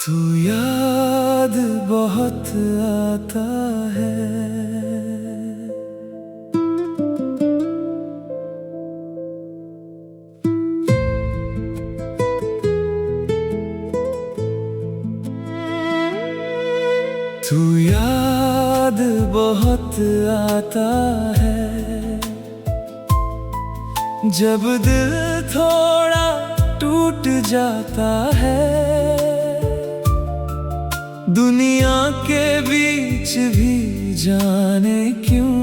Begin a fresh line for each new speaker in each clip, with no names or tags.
तू याद बहुत आता है। तू याद बहुत आता है, जब दिल थोड़ा टूट जाता है। दुनिया के बीच भी जाने क्यों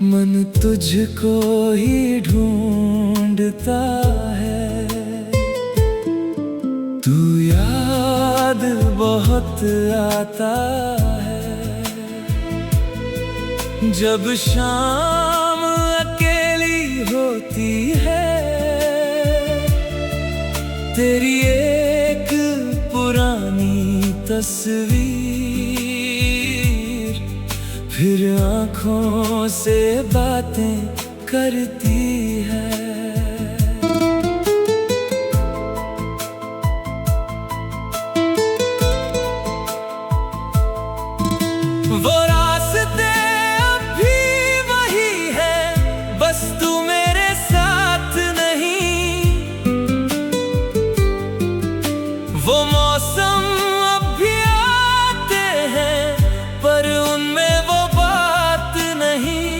मन तुझको ही ढूंढता है। तू याद बहुत आता है, जब शाम अकेली होती है। तेरी एक पुरानी तस्वीर फिर आँखों से बातें करती है। वो रास्ते अब भी वही है, बस तू मेरे साथ नहीं। वो मौसम अब भी आते हैं, पर उनमें वो बात नहीं।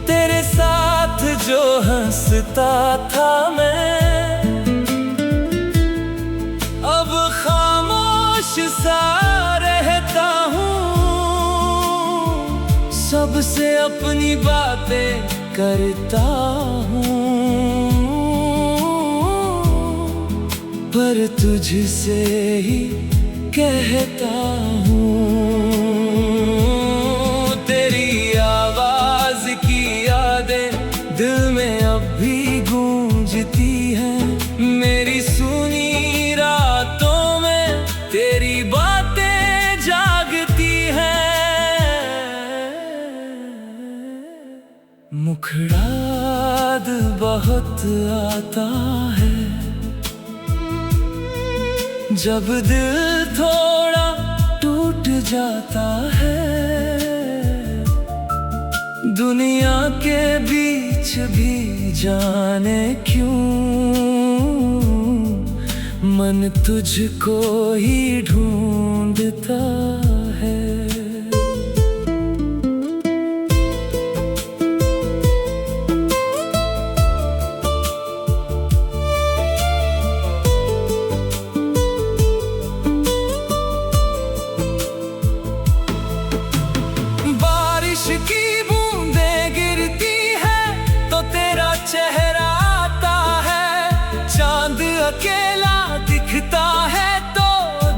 तेरे साथ जो हंसता था मैं, अब खामोश सा रहता हूँ। सबसे अपनी बातें करता हूँ, पर तुझसे ही कहता हूँ। तेरी आवाज की यादें दिल में अब भी गूंजती हैं। मेरी सुनी रातों में तेरी बातें जागती हैं। मुखड़ाद बहुत आता है, जब दिल थोड़ा टूट जाता है। दुनिया के बीच भी जाने क्यों मन तुझको ही ढूंढता है। की बूंदें गिरती है तो तेरा चेहरा आता है। चांद अकेला दिखता है तो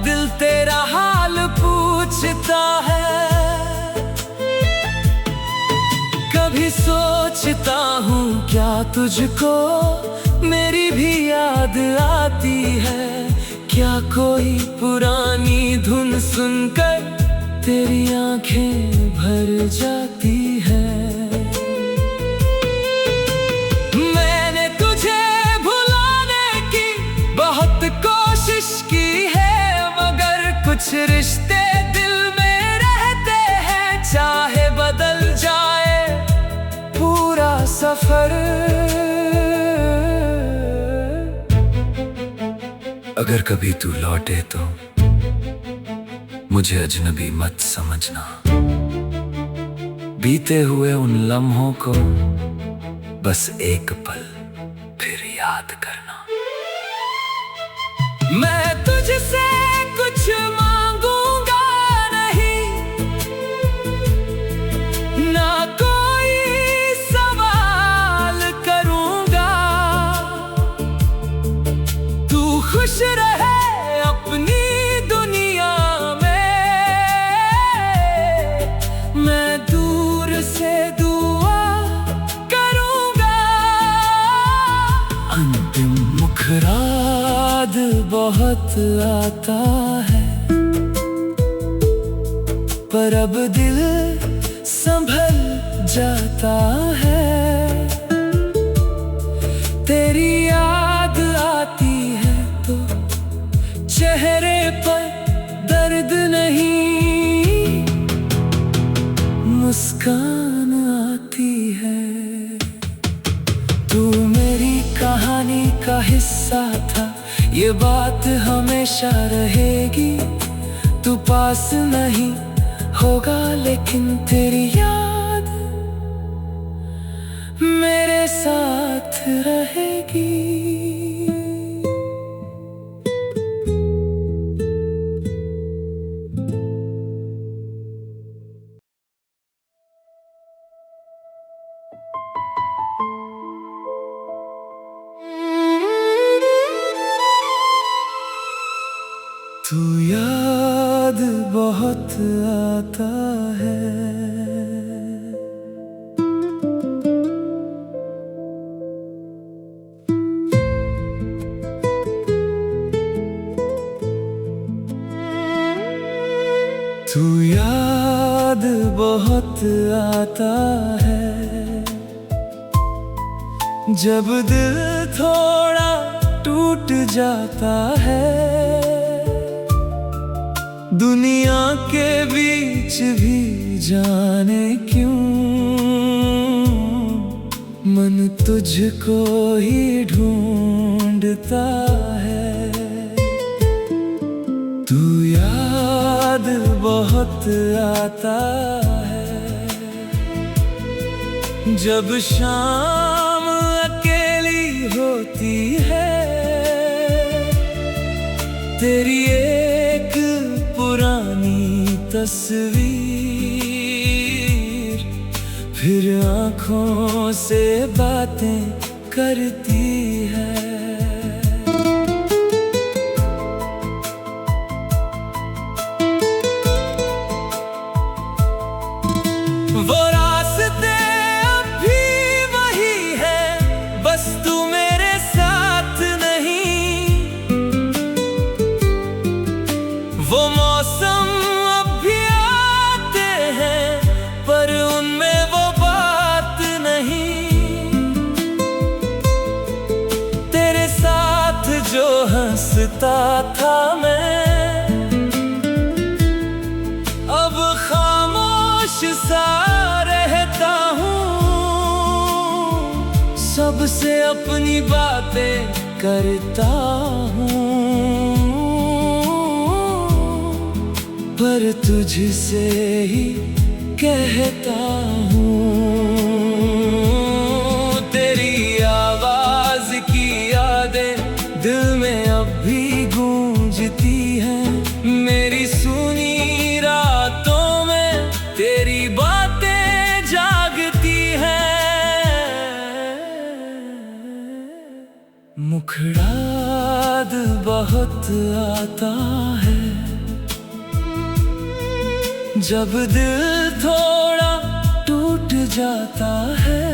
दिल तेरा हाल पूछता है। कभी सोचता हूँ क्या तुझको मेरी भी याद आती है। क्या कोई पुरानी धुन सुनकर तेरी आंखें भर जाती है। मैंने तुझे भुलाने की बहुत कोशिश की है, मगर कुछ रिश्ते दिल में रहते हैं। चाहे बदल जाए पूरा सफर,
अगर कभी तू लौटे तो मुझे अजनबी मत समझना। बीते हुए उन लम्हों को बस एक पल फिर याद करना।
मैं तुझसे कुछ मांगूंगा नहीं, ना कोई सवाल करूंगा। तू खुश रहे अपनी दुनिया में, मैं दूर से दुआ करूंगा। अंतिम मुखराद बहुत आता है, पर अब दिल संभल जाता है। तेरी याद चेहरे पर दर्द नहीं, मुस्कान आती है। तू मेरी कहानी का हिस्सा था, ये बात हमेशा रहेगी। तू पास नहीं होगा लेकिन तेरी याद मेरे साथ रहेगी। तू याद बहुत आता है, तू याद बहुत आता है। जब दिल थोड़ा टूट जाता है, दुनिया के बीच भी जाने क्यों मन तुझको ही ढूंढता है। तू याद बहुत आता है। जब शाम अकेली होती है, तेरी एक पुरानी तस्वीर फिर आँखों से बातें करती है। वो रास्ते अब भी वही है, बस तू मेरे साथ नहीं। वो मौसम अब भी आते हैं, पर उनमें वो बात नहीं। तेरे साथ जो हंसता था मैं, अब खामोश सा रहता हूँ। सबसे अपनी बातें करता हूँ, पर तुझसे ही कहता हूँ। तेरी आवाज की यादें दिल में अब भी गूंजती हैं। मेरी सुनी रातों में तेरी बातें जागती हैं। मुखड़ाद बहुत आता है, जब दिल थोड़ा टूट जाता है।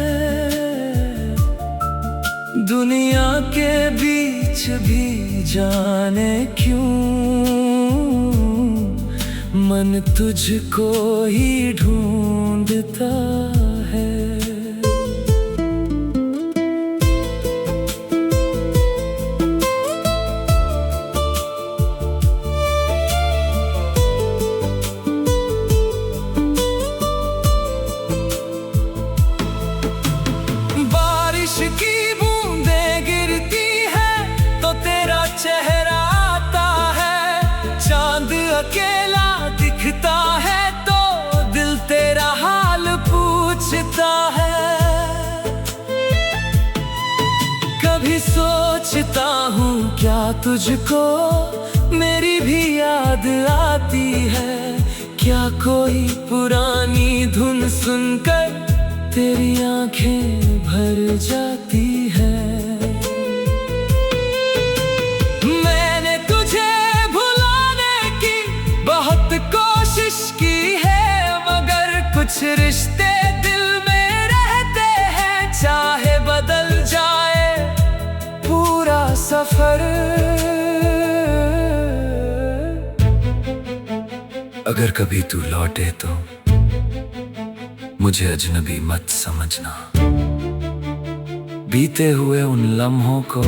दुनिया के बीच भी जाने क्यों मन तुझको ही ढूंढता है। बारिश की बूंदें गिरती है तो तेरा चेहरा आता है। चांद अकेला दिखता है तो दिल तेरा हाल पूछता है। कभी सोचता हूँ क्या तुझको मेरी भी याद आती है। क्या कोई पुरानी धुन सुनकर तेरी आंखें भर जाती है। मैंने तुझे भुलाने की बहुत कोशिश की है, मगर कुछ रिश्ते दिल में रहते हैं। चाहे बदल जाए पूरा सफर,
अगर कभी तू लौटे तो मुझे अजनबी मत समझना। बीते हुए उन लम्हों को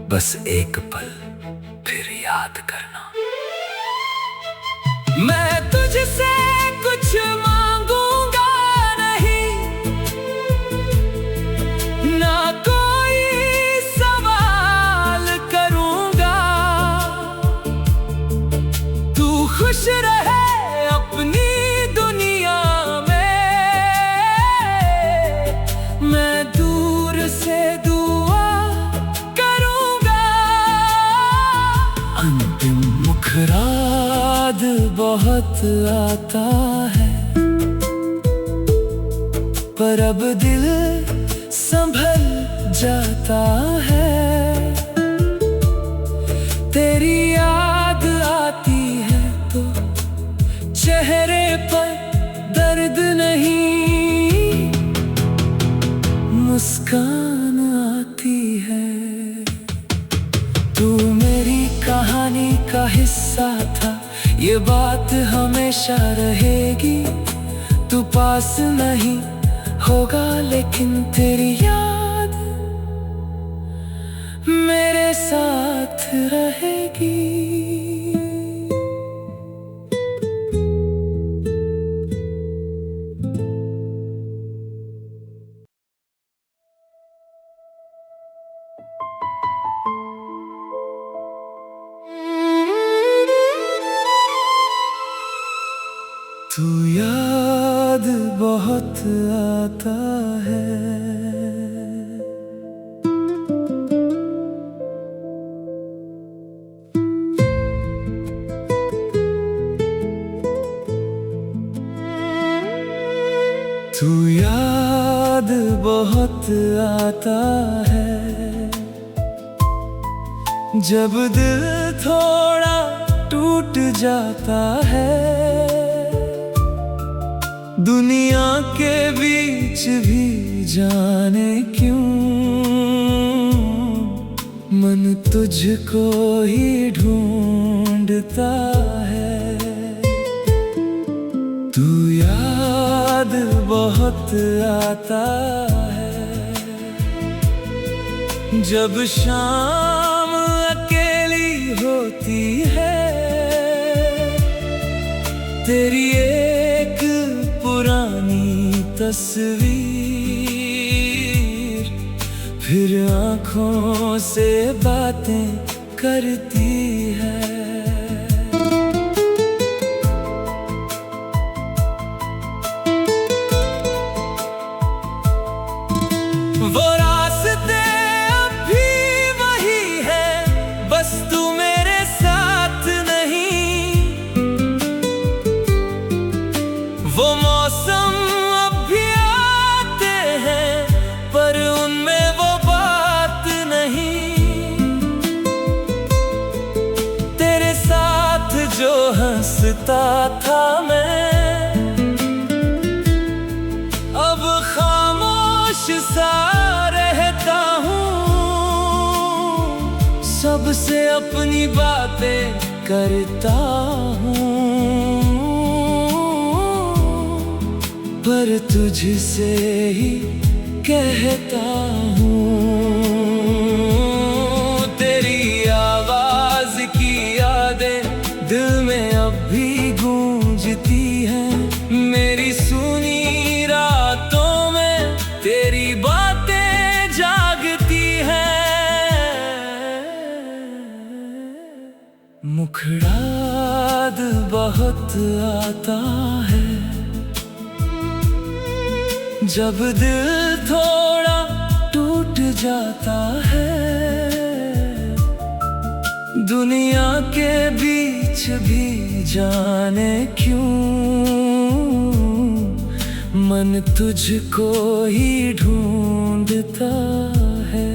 बस एक पल फिर याद याद करना।
मैं तुझसे कुछ मांगूंगा नहीं, ना कोई सवाल करूंगा। तू खुश रहे अपनी दुनिया में, मैं दूर से दुआ करूंगा।
अंतिम मुखराद बहुत आता है, पर अब दिल संभल जाता है। तेरी याद आती है तो चेहरे पर दर्द नहीं, मुस्कान आती है। तू मेरी कहानी का हिस्सा था, ये बात हमेशा रहेगी। तू पास नहीं होगा लेकिन तेरी याद मेरे साथ रहेगी। तू याद बहुत आता है, तू याद बहुत आता है। जब दिल थोड़ा टूट जाता है, दुनिया के बीच भी जाने क्यों मन तुझको ही ढूंढता है। तू याद बहुत आता है, जब शाम अकेली होती है। तेरी एक पुरानी तस्वीर फिर आँखों से बातें करती है। वो रास्ते अब भी वही है, बस तू मेरे साथ नहीं। वो मौसम अब भी आते हैं, पर उनमें वो बात नहीं। तेरे साथ जो हंसता था मैं, अब खामोश सा रहता हूँ। सबसे अपनी बातें करता हूँ, पर तुझसे ही कहता हूँ। तेरी आवाज की यादें दिल में अब भी गूंजती हैं। मेरी सुनी रातों में तेरी बातें जागती हैं। मुखराद बहुत आता है, जब दिल थोड़ा टूट जाता है। दुनिया के बीच भी जाने क्यों मन तुझको ही ढूंढता है।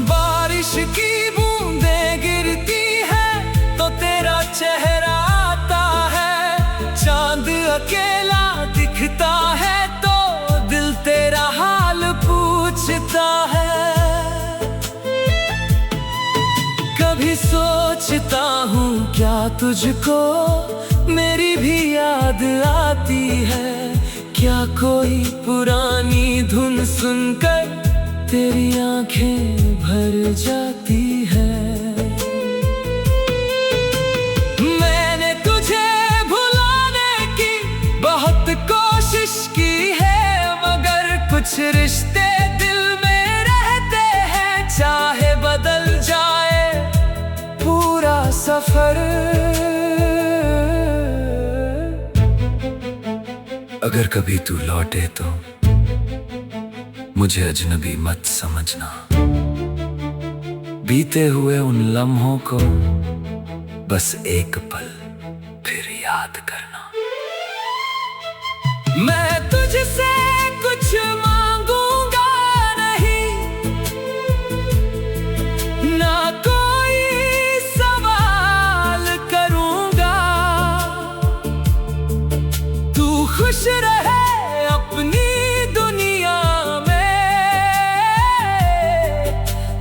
बारिश की बूंदें गिरती है तो तेरा चेहरा आता है। चांद अकेला दिखता है तो दिल तेरा हाल पूछता है। कभी सो हूँ क्या तुझको मेरी भी याद आती है? क्या कोई पुरानी धुन सुनकर तेरी आंखें भर जाती है? मैंने तुझे भुलाने की बहुत कोशिश की है, मगर कुछ रिश्ते दिल में रहते हैं, चाहे बदल जाए पूरा सफर।
अगर कभी तू लौटे तो मुझे अजनबी मत समझना, बीते हुए उन लम्हों को बस एक पल फिर याद करना।
मैं तुझसे कुछ मांगूंगा नहीं, ना कोई सवाल करूंगा, तू खुश रहे अपनी दुनिया में,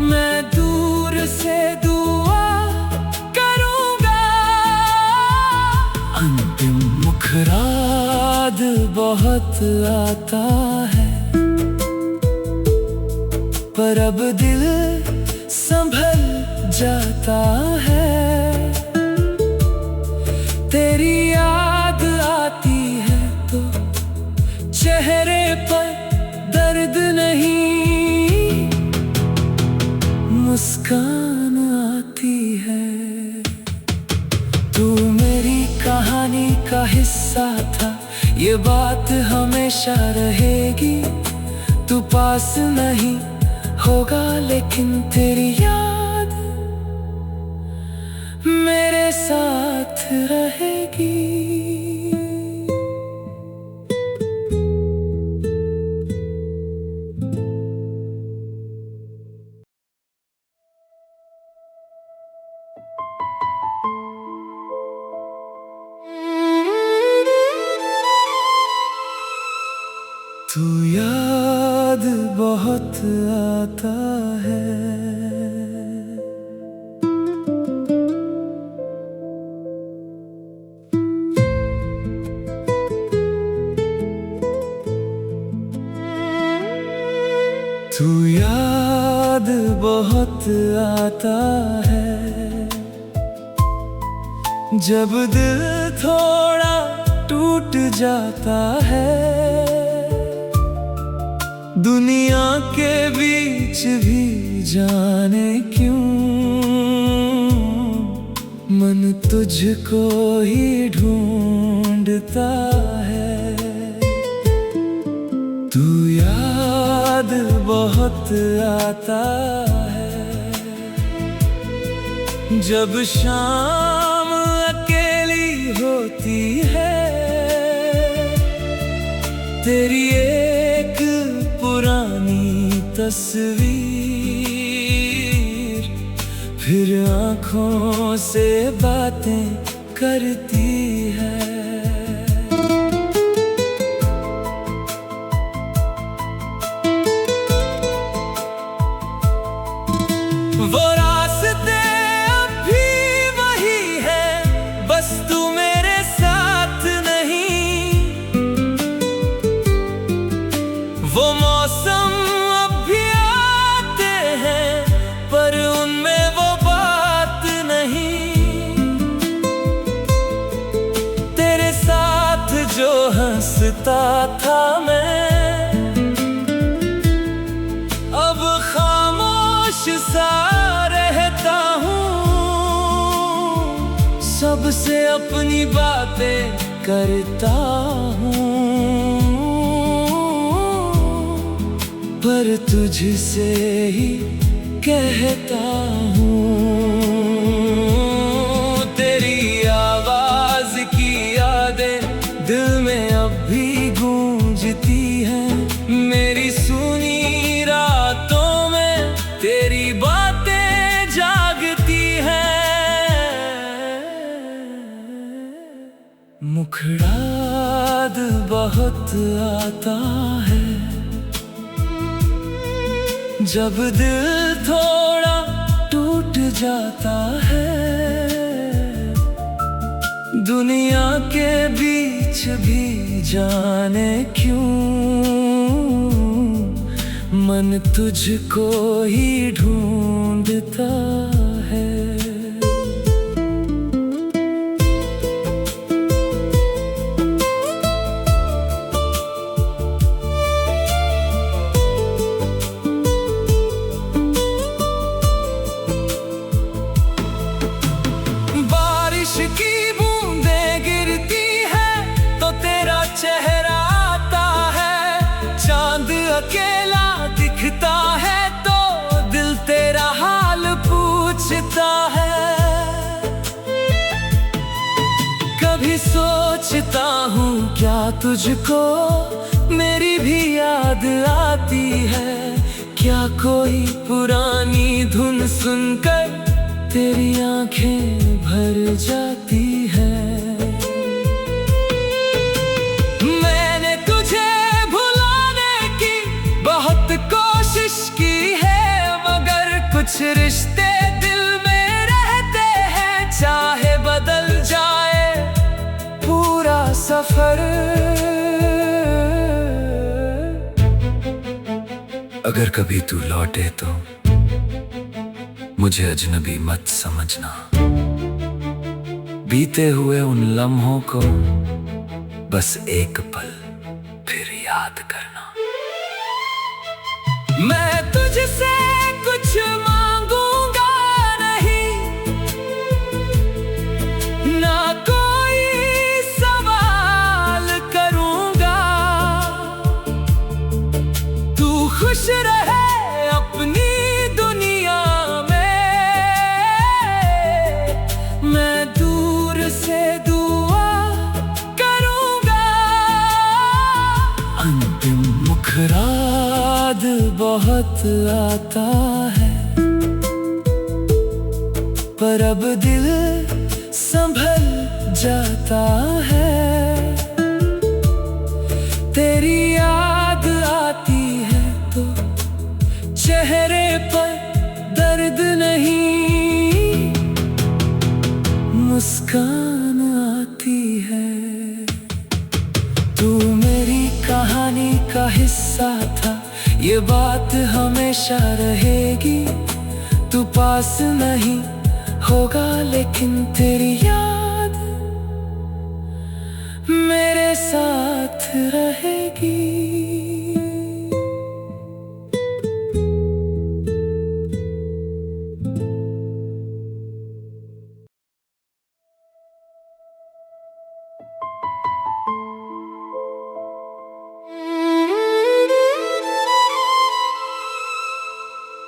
मैं दूर से दुआ करूंगा।
अंतिम
मुखराद बहुत आता है, पर अब दिल संभल जाता है। तेरी याद आती है तो चेहरे पर दर्द नहीं, मुस्कान आती है। तू मेरी कहानी का हिस्सा था, ये बात हमेशा रहेगी। तू पास नहीं होगा लेकिन तेरी याद मेरे साथ रहेगी। तू याद बहुत आता है। तू याद बहुत आता है, जब दिल थोड़ा टूट जाता है। दुनिया के बीच भी जाने क्यों मन तुझको ही ढूंढता है। तू याद बहुत आता है, जब शाम अकेली होती है। तेरी एक पुरानी तस्वीर फिर आँखों से बातें करती है। वो रास्ते अब भी वही है, बस तू मेरे साथ नहीं। वो मौसम अब भी आते हैं, पर उनमें वो बात नहीं। तेरे साथ जो हंसता था मैं, अब खामोश सा रहता हूँ। सबसे अपनी बातें करता हूँ, पर तुझसे ही कहता हूँ। तेरी आवाज की यादें दिल में अब भी गूंजती हैं। मेरी सुनी रातों में तेरी बातें जागती हैं। मुखड़ाद बहुत आता है, जब दिल थोड़ा टूट जाता है। दुनिया के बीच भी जाने क्यों मन तुझको ही ढूंढता है। बारिश की बूंदें गिरती है तो तेरा चेहरा आता है। चांद अकेला दिखता है तो दिल तेरा हाल पूछता है। कभी सोचता हूँ क्या तुझको मेरी भी याद आती है। क्या कोई पुरानी धुन सुनकर तेरी आंखें भर जाती है। मैंने तुझे भुलाने की बहुत कोशिश की है, मगर कुछ रिश्ते दिल में रहते हैं। चाहे बदल जाए पूरा सफर,
अगर कभी तू लौटे तो मुझे अजनबी मत समझना। बीते हुए उन लम्हों को बस एक पल फिर याद करना।
मैं तुझसे कुछ मांगूंगा नहीं, ना कोई सवाल करूंगा। तू खुश रहे अपनी दुनिया में, मैं दूर से दुआ करूंगा।
अंतिम
मुखराद बहुत आता है, पर अब दिल संभल जाता है। तेरी याद आती है तो चेहरे पर दर्द नहीं, मुस्कान आती है। तू मेरी कहानी का हिस्सा था, ये बात हमेशा रहेगी। तू पास नहीं होगा लेकिन तेरी याद मेरे साथ रहेगी।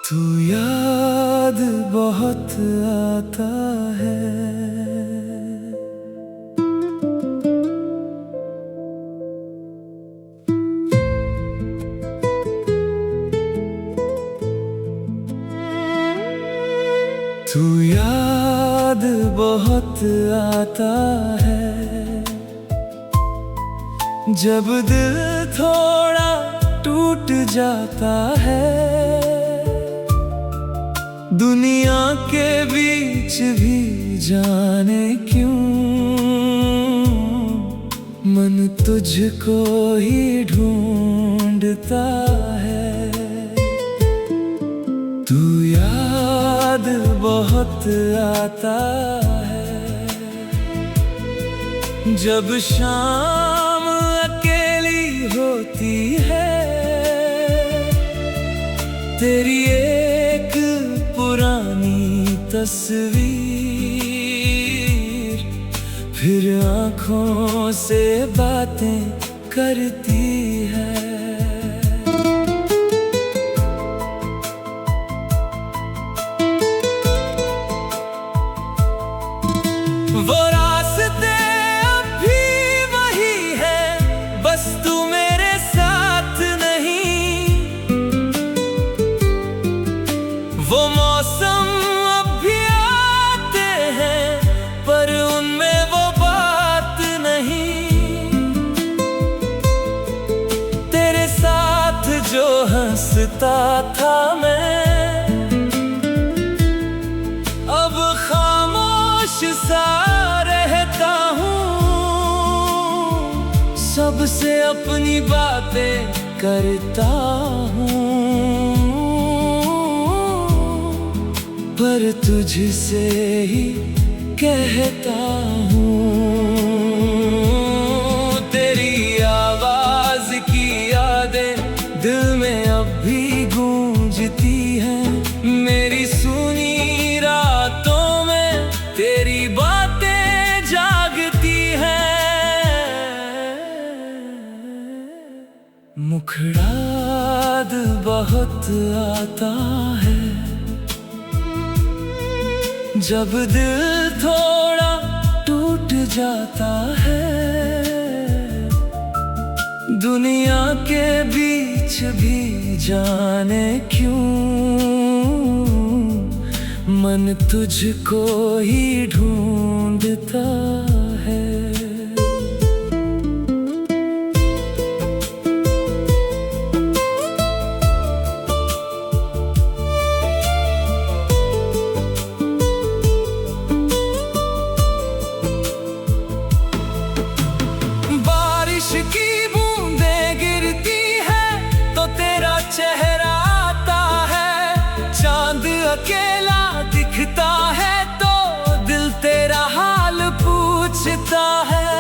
तू याद बहुत आता है। तू याद बहुत आता है, जब दिल थोड़ा टूट जाता है। दुनिया के बीच भी जाने क्यों मन तुझको ही ढूंढता है। तू याद बहुत आता है, जब शाम अकेली होती है। तेरी एक पुरानी तस्वीर फिर आँखों से बातें करती है। वो रास्ते अब भी वही है, बस तू मेरे साथ नहीं। वो मौसम अब भी आते हैं, पर उनमें वो बात नहीं। तेरे साथ जो हंसता था मैं, अब खामोश सा रहता हूँ। सबसे अपनी बातें करता हूँ, पर तुझसे ही कहता हूँ। तेरी आवाज की यादें दिल में अब भी गूंजती हैं। मेरी सुनी रातों में तेरी बातें जागती हैं। मुखड़ाद बहुत आता है जब दिल थोड़ा टूट जाता है। दुनिया के बीच भी जाने क्यों मन तुझको ही ढूंढता है। बारिश की बूंदें गिरती है तो तेरा चेहरा आता है। चांद अकेला दिखता है तो दिल तेरा हाल पूछता है।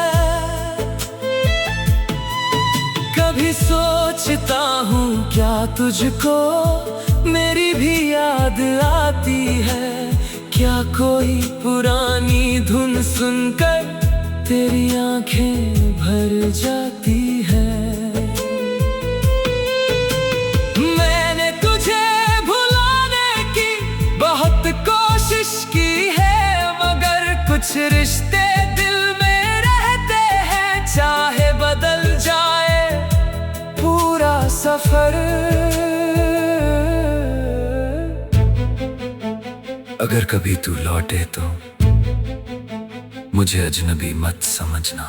कभी सोचता हूँ क्या तुझको मेरी भी याद आती है। क्या कोई पुरानी धुन सुनकर तेरी आंखें भर जाती है। मैंने तुझे भुलाने की बहुत कोशिश की है, मगर कुछ रिश्ते दिल में रहते हैं। चाहे बदल जाए पूरा सफर।
अगर कभी तू लौटे तो मुझे अजनबी मत समझना।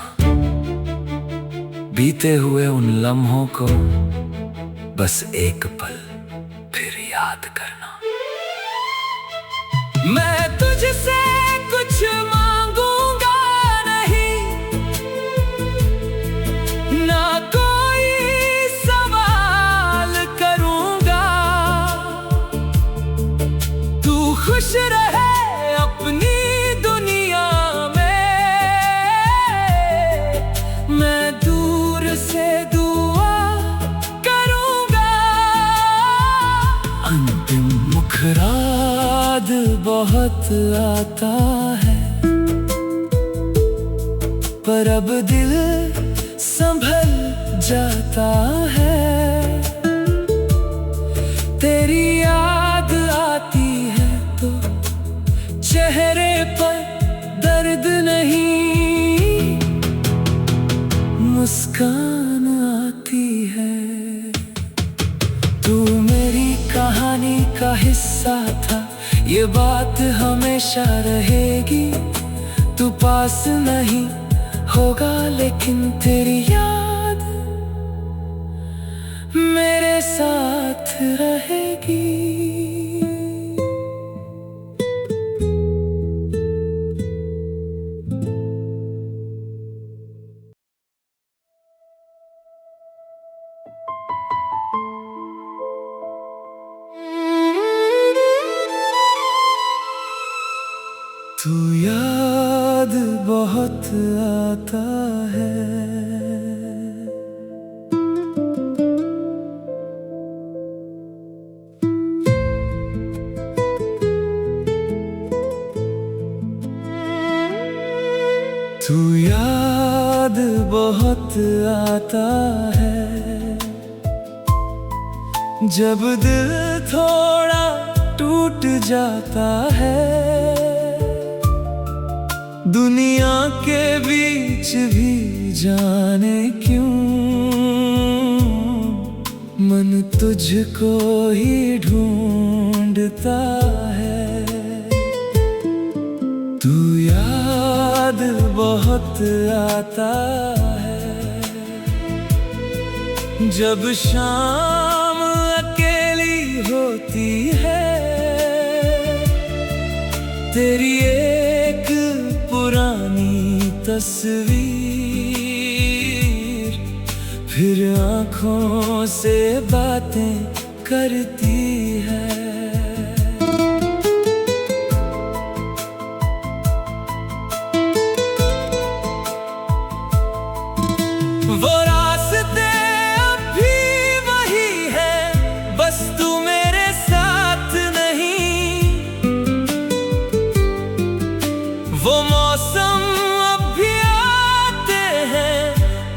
बीते हुए उन लम्हों को बस एक पल फिर याद करना।
मैं तुझसे कुछ मांगूंगा नहीं, ना कोई सवाल करूंगा। तू खुश रहे अपनी दुनिया में, मैं दूर से दुआ करूंगा।
अंतिम
मुखराद बहुत आता है, पर अब दिल संभल जाता है। तेरी याद आती है तो चेहरे पर दर्द नहीं, मुस्कान आती है। तू मेरी कहानी का हिस्सा था, ये बात हमेशा रहेगी। तू पास नहीं होगा लेकिन तेरी याद मेरे साथ रहेगी। तू याद बहुत आता है। तू याद बहुत आता है जब दिल थोड़ा टूट जाता है। दुनिया के बीच भी जाने क्यों मन तुझको ही ढूंढता है। तू याद बहुत आता है जब शाम अकेली होती है। तेरी एक पुरानी तस्वीर आँखों से बातें करती है। वो रास्ते अब भी वही है, बस तू मेरे साथ नहीं। वो मौसम अब भी आते हैं,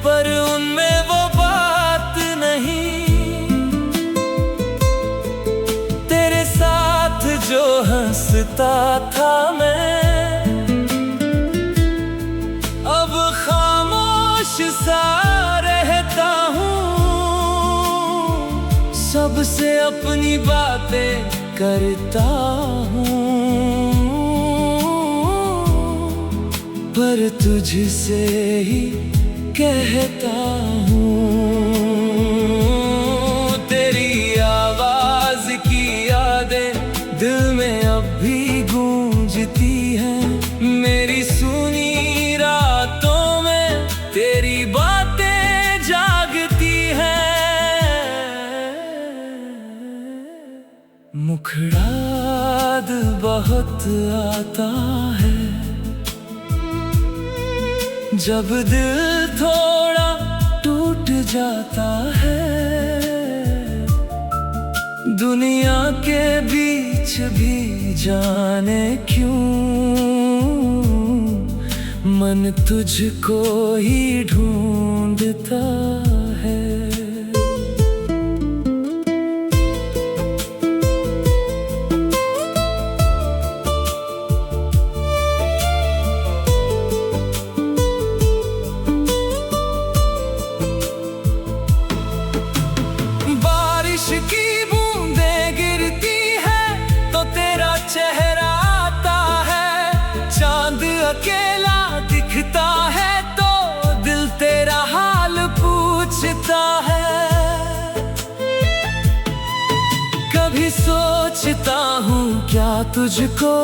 पर उनमें वो बात नहीं। तेरे साथ जो हंसता था मैं, अब खामोश सा रहता हूँ। सबसे अपनी बातें करता हूँ, पर तुझसे ही कहता हूँ। तेरी आवाज की यादें दिल में अब भी गूंजती हैं। मेरी सुनी रातों में तेरी बातें जागती हैं। मुखड़ाद बहुत आता है जब दिल थोड़ा टूट जाता है। दुनिया के बीच भी जाने क्यों मन तुझको ही ढूंढता है। बारिश की बूंदें गिरती है तो तेरा चेहरा आता है। चांद अकेला दिखता है तो दिल तेरा हाल पूछता है। कभी सोचता हूँ क्या तुझको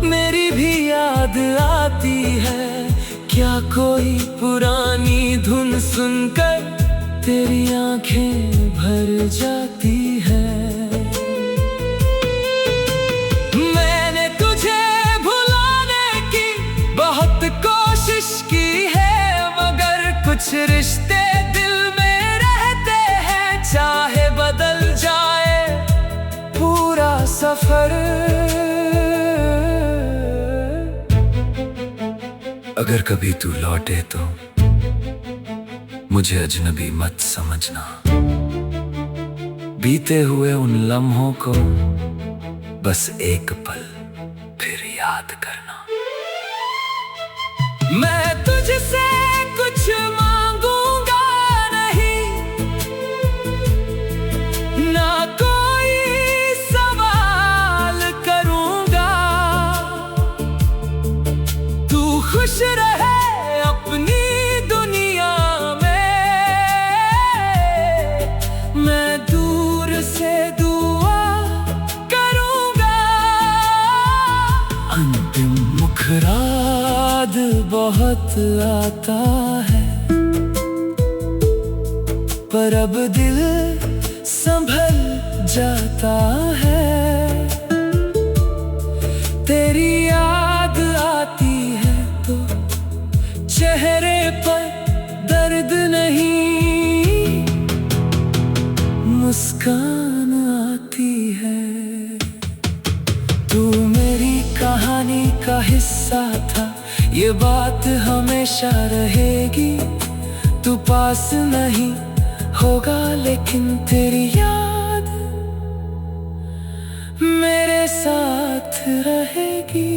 मेरी भी याद आती है। क्या कोई पुरानी धुन सुनकर तेरी आंखें भर जाती है। मैंने तुझे भुलाने की बहुत कोशिश की है, मगर कुछ रिश्ते दिल में रहते हैं। चाहे बदल जाए पूरा सफर।
अगर कभी तू लौटे तो मुझे अजनबी मत समझना। बीते हुए उन लम्हों को बस एक पल फिर याद करना।
मैं तुझसे कुछ मांगूंगा नहीं, ना कोई सवाल करूंगा। तू खुश रहे अपनी दुनिया में, मैं दूर से दुआ करूंगा।
अंतिम
मुखराद बहुत आता है, पर अब दिल संभल जाता है। तेरी याद आती है तो चेहरे पर दर्द नहीं, मुस्कान आती है। तू मेरी कहानी का हिस्सा था, ये बात हमेशा रहेगी। तू पास नहीं होगा लेकिन तेरी याद मेरे साथ रहेगी।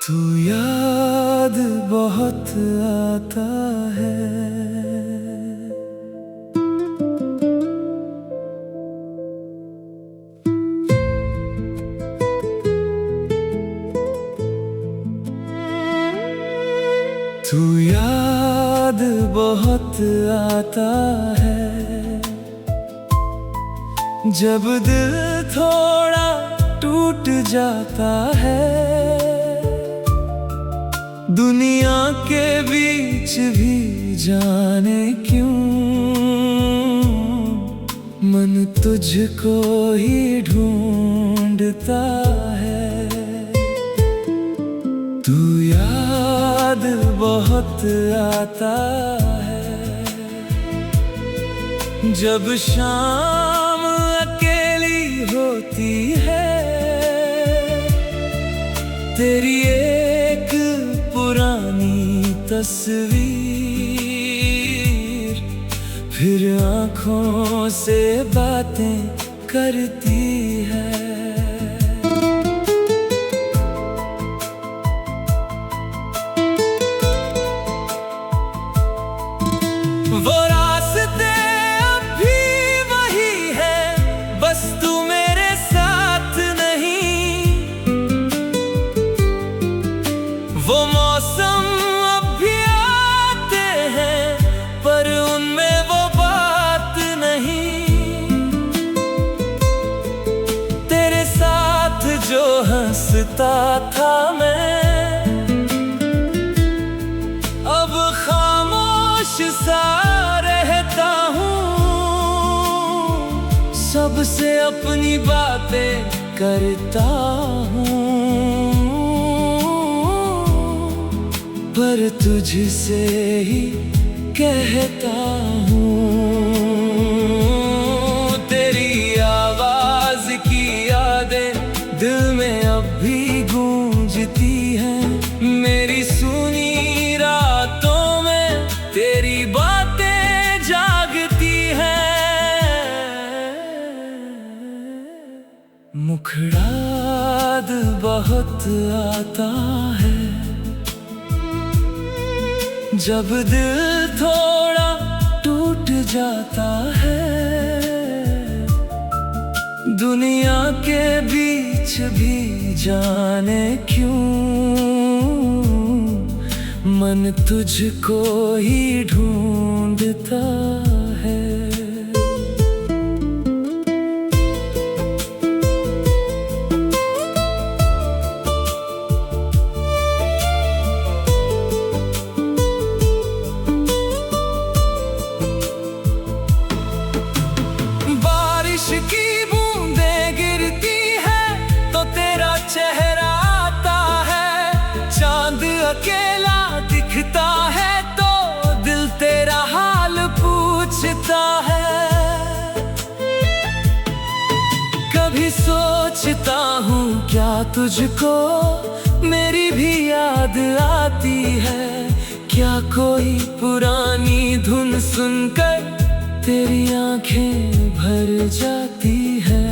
तू याद बहुत आता है। तू याद याद बहुत आता है, जब दिल थोड़ा टूट जाता है। दुनिया के बीच भी जाने क्यों मन तुझको ही ढूंढता है। तू याद बहुत आता है, जब शाम अकेली होती है। तेरी एक पुरानी तस्वीर फिर आँखों से बातें करती है। वो रास्ते अब भी वही है, बस तू मेरे साथ नहीं। वो मौसम अब भी आते हैं, पर उनमें वो बात नहीं। तेरे साथ जो हंसता था मैं, अब खामोश सा रहता हूँ। सबसे अपनी बातें करता हूँ, पर तुझसे ही कहता हूँ। तेरी आवाज की यादें दिल में अब भी गूंजती हैं। मेरी सुनी रातों में तेरी बातें जागती हैं। मुखड़ाद बहुत आता है, जब दिल थोड़ा टूट जाता है। दुनिया के बीच भी जाने क्यों मन तुझको ही ढूंढता है। की बूंदें गिरती है तो तेरा चेहरा आता है। चांद अकेला दिखता है तो दिल तेरा हाल पूछता है। कभी सोचता हूँ क्या तुझको मेरी भी याद आती है। क्या कोई पुरानी धुन सुनकर तेरी आंखें भर जाती है।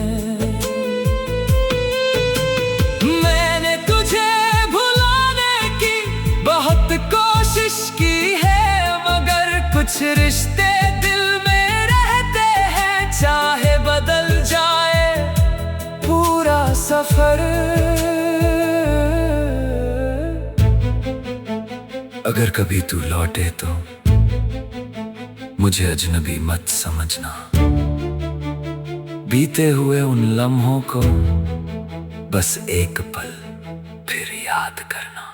मैंने तुझे भुलाने की बहुत कोशिश की है, मगर कुछ रिश्ते दिल में रहते हैं। चाहे बदल जाए पूरा सफर,
अगर कभी तू लौटे तो मुझे अजनबी मत समझना। बीते हुए उन लम्हों को बस एक पल फिर याद करना।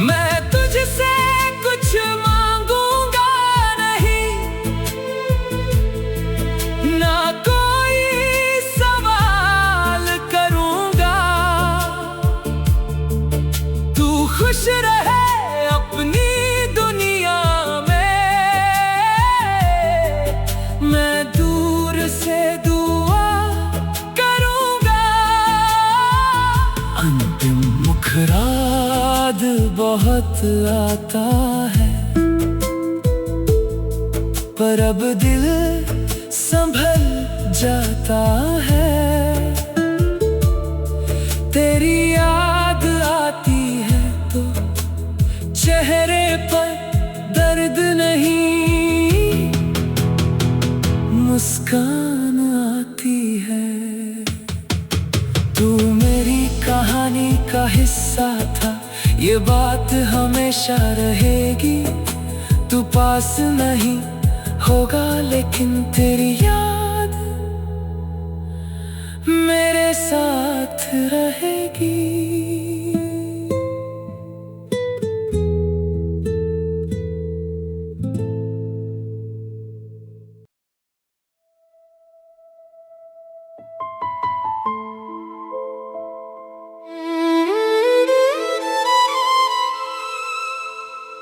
मैं तुझसे कुछ मांगूंगा नहीं, ना कोई सवाल करूंगा। तू खुश रहे अपनी दुनिया में, मैं दूर से दुआ करूंगा। अंतिम मुखराद बहुत आता है, पर अब दिल संभल जाता है। तेरी याद आती है तो चेहरे पर दर्द नहीं, मुस्कान आती है। तू मेरी कहानी का हिस्सा था, ये बात हमेशा रहेगी। तू पास नहीं होगा लेकिन तेरी याद मेरे साथ रहेगी।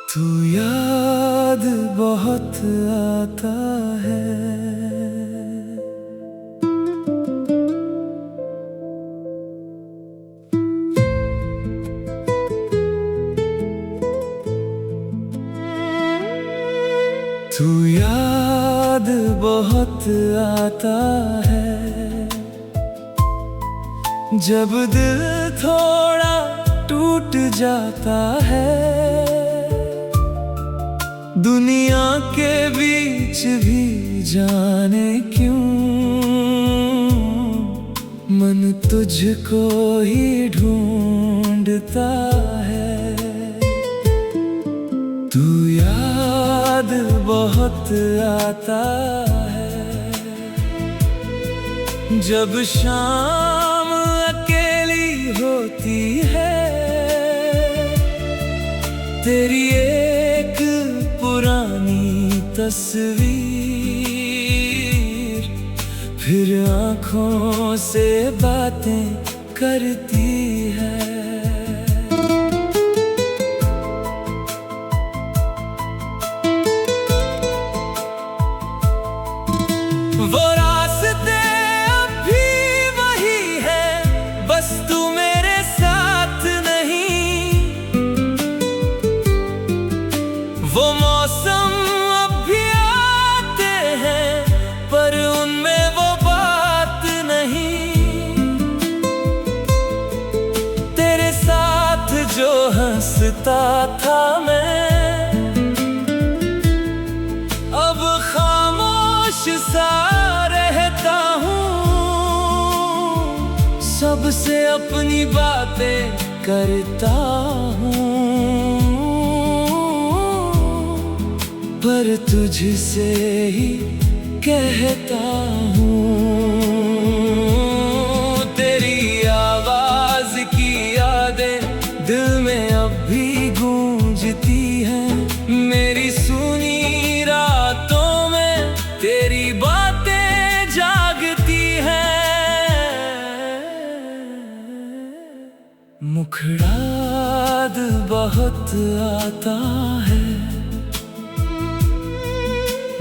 तू याद बहुत आता है, तू याद बहुत आता है। जब दिल थोड़ा टूट जाता है, दुनिया के बीच भी जाने क्यों मन तुझको ही ढूंढता है। तू याद बहुत आता है। जब शाम अकेली होती है, तेरी एक पुरानी तस्वीर फिर आँखों से बातें करती है। वो रास्ते अब भी वही है, बस तू मेरे साथ नहीं। वो मौसम अब भी आते हैं, पर उनमें वो बात नहीं। तेरे साथ जो हंसता था मैं, अब खामोश सा रहता हूँ। सबसे अपनी बातें करता हूँ, पर तुझसे ही कहता हूँ। तेरी आवाज की यादें दिल में अब भी गूंजती हैं। मेरी सुनी रातों में तेरी बातें जागती हैं। मुखड़ाद बहुत आता है,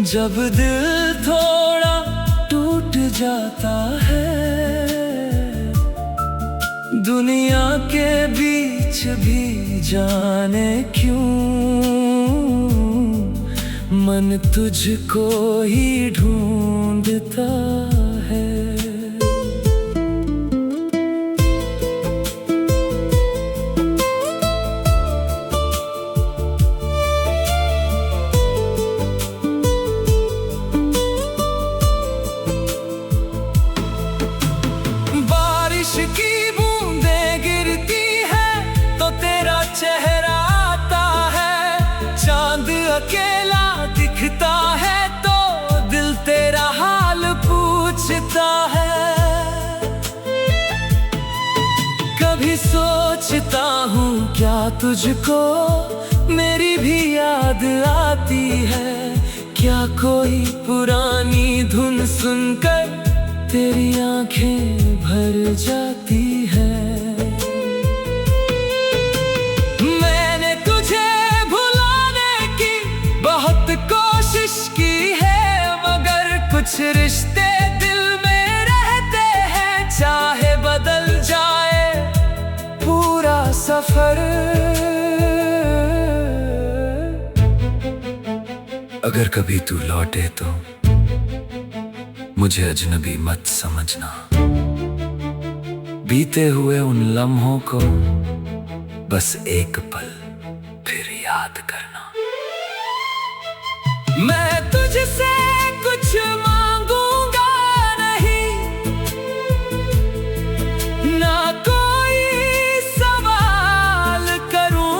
जब दिल थोड़ा टूट जाता है। दुनिया के बीच भी जाने क्यों मन तुझको ही ढूंढता है। बारिश की बूंदें गिरती है तो तेरा चेहरा आता है। चांद अकेला दिखता है तो दिल तेरा हाल पूछता है। कभी सोचता हूँ क्या तुझको मेरी भी याद आती है। क्या कोई पुरानी धुन सुनकर तेरी आंखें भर जाती है। मैंने तुझे भुलाने की बहुत कोशिश की है, मगर कुछ रिश्ते दिल में रहते हैं। चाहे बदल जाए पूरा सफर,
अगर कभी तू लौटे तो मुझे अजनबी मत समझना। बीते हुए उन लम्हों को बस एक पल फिर याद करना।
मैं तुझसे कुछ मांगूंगा नहीं, ना कोई सवाल करूंगा।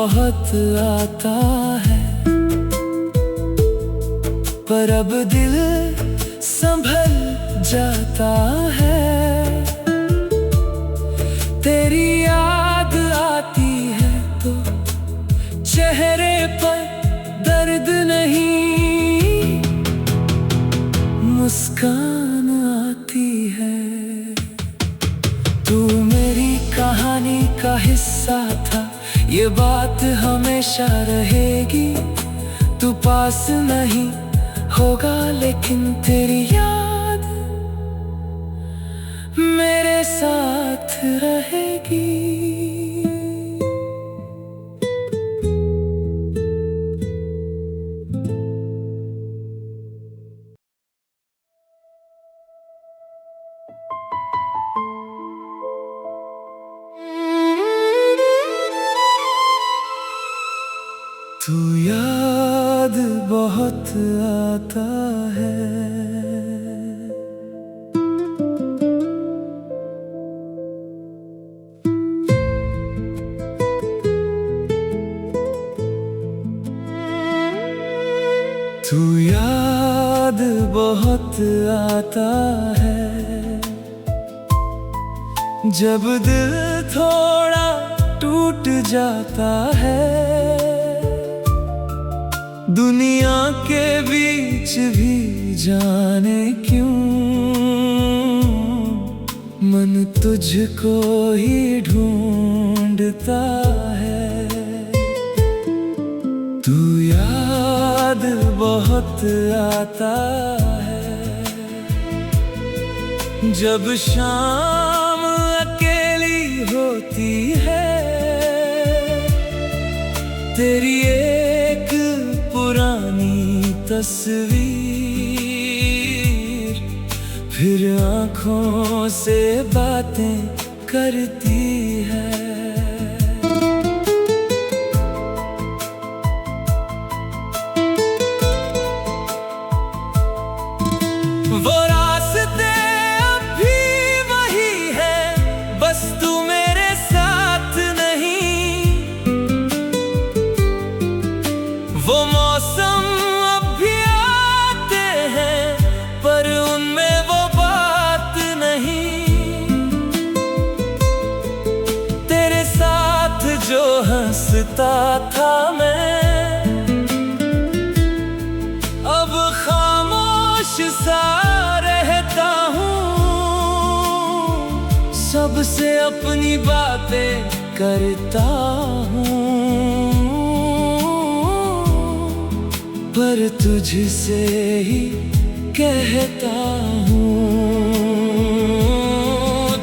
बहुत आता है, पर अब दिल संभल जाता है। तेरी याद आती है तो चेहरे पर दर्द नहीं, मुस्कान आती है। तू मेरी कहानी का हिस्सा था, ये बात हमेशा रहेगी। तू पास नहीं होगा लेकिन तेरी याद मेरे साथ रहेगी। तू याद बहुत आता है, तू याद बहुत आता है। जब दिल थोड़ा टूट जाता है, दुनिया के बीच भी जाने क्यों मन तुझको ही ढूंढता है। तू याद बहुत आता है। जब शाम अकेली होती है, तेरी एक पुरानी तस्वीर फिर आँखों से बातें करती है। वो रास्ते अब भी वही है, बस तू मेरे साथ नहीं। वो मौसम अब भी आते हैं, पर उनमें वो बात नहीं। तेरे साथ जो हंसता था मैं, अब खामोश सा रहता हूँ। सबसे अपनी बातें करता हूँ, पर तुझसे ही कहता हूँ।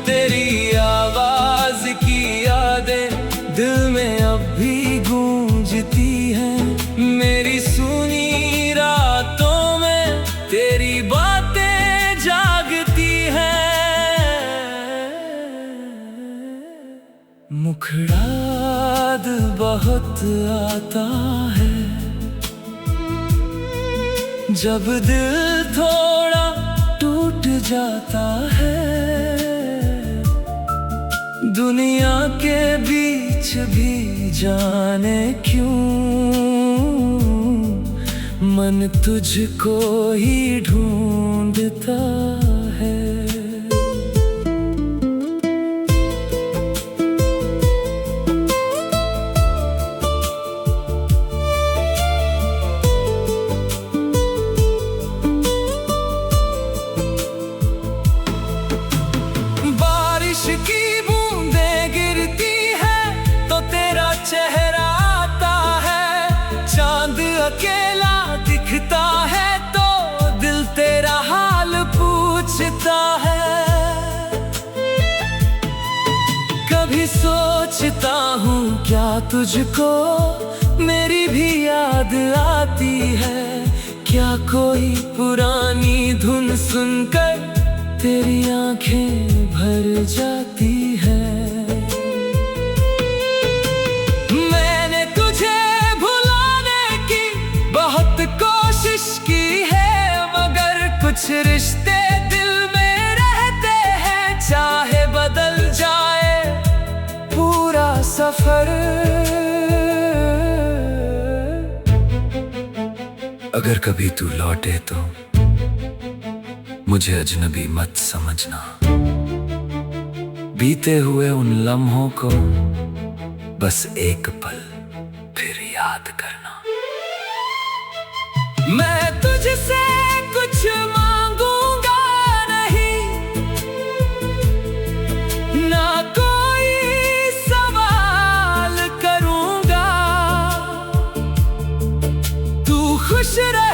तेरी आवाज की यादें दिल में अब भी गूंजती हैं। मेरी सुनी रातों में तेरी बातें जागती हैं। मुखड़ाद बहुत आता है, जब दिल थोड़ा टूट जाता है। दुनिया के बीच भी जाने क्यों मन तुझको ही ढूंढता है। बारिश की बूंदें गिरती है तो तेरा चेहरा आता है। चांद अकेला दिखता है तो दिल तेरा हाल पूछता है। कभी सोचता हूँ क्या तुझको मेरी भी याद आती है। क्या कोई पुरानी धुन सुनकर तेरी आंखें भर जाती है। मैंने तुझे भुलाने की बहुत कोशिश की है, मगर कुछ रिश्ते दिल में रहते हैं। चाहे बदल जाए पूरा सफर,
अगर कभी तू लौटे तो मुझे अजनबी मत समझना। बीते हुए उन लम्हों को बस एक पल फिर याद करना।
मैं तुझसे कुछ मांगूंगा नहीं, ना कोई सवाल करूंगा। तू खुश रह